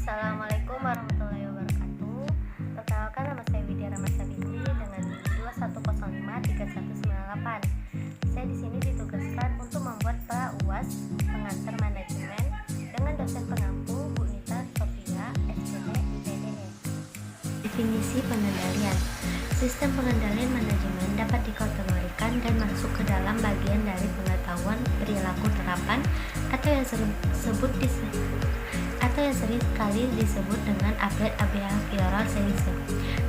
Assalamualaikum warahmatullahi wabarakatuh. Perkenalkan, nama saya Widya Ramasabitri dengan 21053198. Saya di sini ditugaskan untuk membuat pra-UAS pengantar manajemen dengan dosen pengampu Bu Nita Sofia, SPD IPDE. Definisi pengendalian. Sistem pengendalian manajemen dapat dikategorikan dan masuk ke dalam bagian dari pengetahuan perilaku terapan atau yang sering kali disebut dengan applied behavioral science.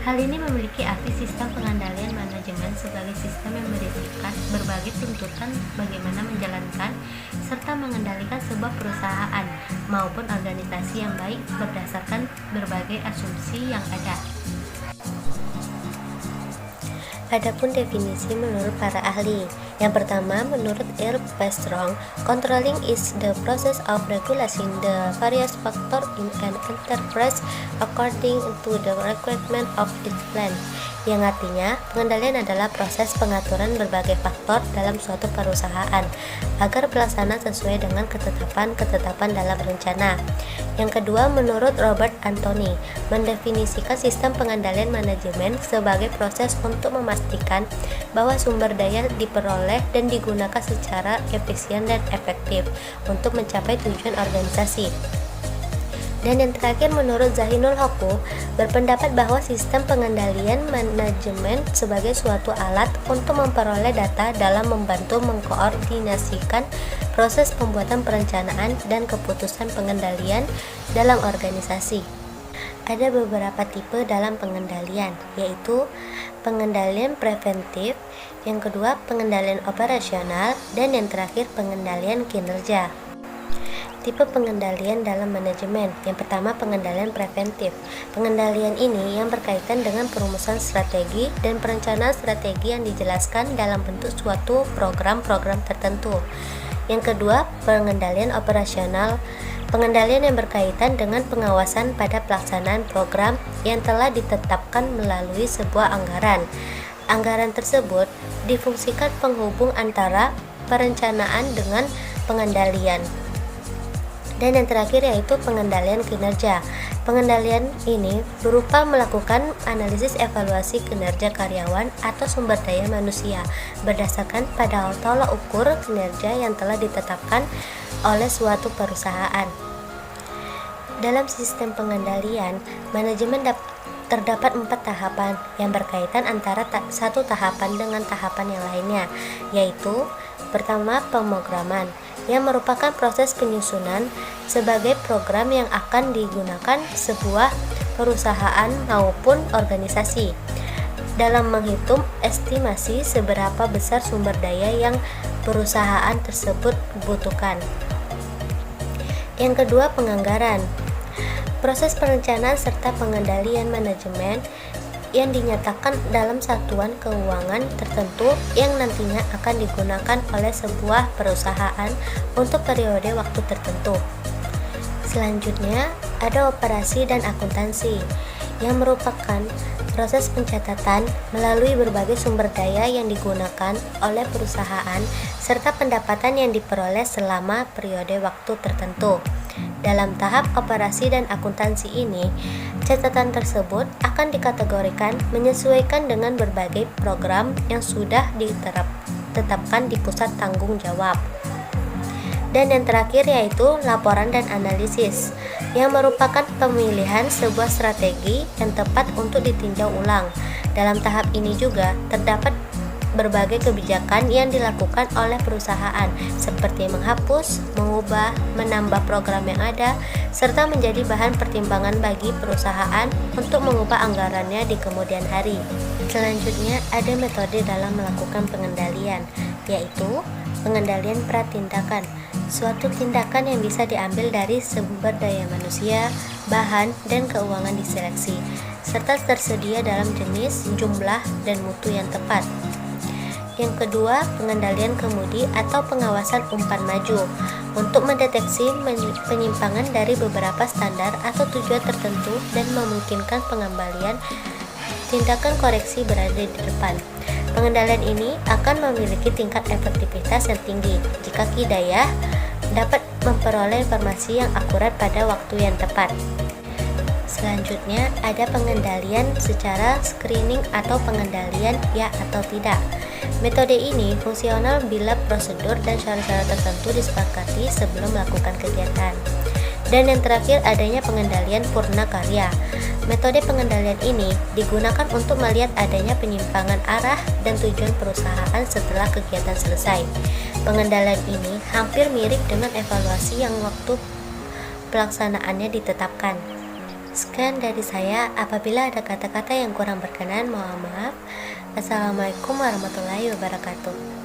Hal ini memiliki arti sistem pengendalian manajemen sebagai sistem yang berisikan berbagai tuntutan bagaimana menjalankan serta mengendalikan sebuah perusahaan maupun organisasi yang baik berdasarkan berbagai asumsi yang ada. Adapun definisi menurut para ahli. Yang pertama, menurut Earl Strong, controlling is the process of regulating the various factors in an enterprise according to the requirement of its plan. Yang artinya, pengendalian adalah proses pengaturan berbagai faktor dalam suatu perusahaan agar pelaksanaan sesuai dengan ketetapan dalam rencana. Yang kedua, menurut Robert Anthony, mendefinisikan sistem pengendalian manajemen sebagai proses untuk memastikan bahwa sumber daya diperoleh dan digunakan secara efisien dan efektif untuk mencapai tujuan organisasi. Dan yang terakhir, menurut Zahinul Hoku, berpendapat bahwa sistem pengendalian manajemen sebagai suatu alat untuk memperoleh data dalam membantu mengkoordinasikan proses pembuatan perencanaan dan keputusan pengendalian dalam organisasi. Ada beberapa tipe dalam pengendalian, yaitu pengendalian preventif, yang kedua pengendalian operasional, dan yang terakhir pengendalian kinerja. Tipe pengendalian dalam manajemen. Yang pertama, pengendalian preventif. Pengendalian ini yang berkaitan dengan perumusan strategi dan perencanaan strategi yang dijelaskan dalam bentuk suatu program-program tertentu. Yang kedua, pengendalian operasional. Pengendalian yang berkaitan dengan pengawasan pada pelaksanaan program yang telah ditetapkan melalui sebuah anggaran. Anggaran tersebut difungsikan penghubung antara perencanaan dengan pengendalian. Dan yang terakhir yaitu pengendalian kinerja. Pengendalian ini berupa melakukan analisis evaluasi kinerja karyawan atau sumber daya manusia berdasarkan pada tolak ukur kinerja yang telah ditetapkan oleh suatu perusahaan. Dalam sistem pengendalian, manajemen terdapat 4 tahapan yang berkaitan antara satu tahapan dengan tahapan yang lainnya, yaitu pertama, pemrograman, yang merupakan proses penyusunan sebagai program yang akan digunakan sebuah perusahaan maupun organisasi dalam menghitung estimasi seberapa besar sumber daya yang perusahaan tersebut butuhkan. Yang kedua, penganggaran. Proses perencanaan serta pengendalian manajemen yang dinyatakan dalam satuan keuangan tertentu yang nantinya akan digunakan oleh sebuah perusahaan untuk periode waktu tertentu. Selanjutnya, ada operasi dan akuntansi, yang merupakan proses pencatatan melalui berbagai sumber daya yang digunakan oleh perusahaan serta pendapatan yang diperoleh selama periode waktu tertentu. Dalam tahap operasi dan akuntansi ini, catatan tersebut akan dikategorikan menyesuaikan dengan berbagai program yang sudah ditetapkan di pusat tanggung jawab. Dan yang terakhir yaitu laporan dan analisis, yang merupakan pemilihan sebuah strategi yang tepat untuk ditinjau ulang. Dalam tahap ini juga terdapat berbagai kebijakan yang dilakukan oleh perusahaan seperti menghapus, mengubah, menambah program yang ada, serta menjadi bahan pertimbangan bagi perusahaan untuk mengubah anggarannya di kemudian hari. Selanjutnya, ada metode dalam melakukan pengendalian, yaitu pengendalian pratindakan. Suatu tindakan yang bisa diambil dari sumber daya manusia, bahan, dan keuangan diseleksi, serta tersedia dalam jenis, jumlah, dan mutu yang tepat. Yang kedua, pengendalian kemudi atau pengawasan umpan maju untuk mendeteksi penyimpangan dari beberapa standar atau tujuan tertentu dan memungkinkan pengembalian tindakan koreksi berada di depan. Pengendalian ini akan memiliki tingkat efektivitas yang tinggi jika Kidayah dapat memperoleh informasi yang akurat pada waktu yang tepat. Selanjutnya, ada pengendalian secara screening atau pengendalian ya atau tidak. Metode ini fungsional bila prosedur dan syarat-syarat tertentu disepakati sebelum melakukan kegiatan. Dan yang terakhir, adanya pengendalian purna karya. Metode pengendalian ini digunakan untuk melihat adanya penyimpangan arah dan tujuan perusahaan setelah kegiatan selesai. Pengendalian ini hampir mirip dengan evaluasi yang waktu pelaksanaannya ditetapkan. Sekian dari saya, apabila ada kata-kata yang kurang berkenan, mohon maaf. Assalamualaikum warahmatullahi wabarakatuh.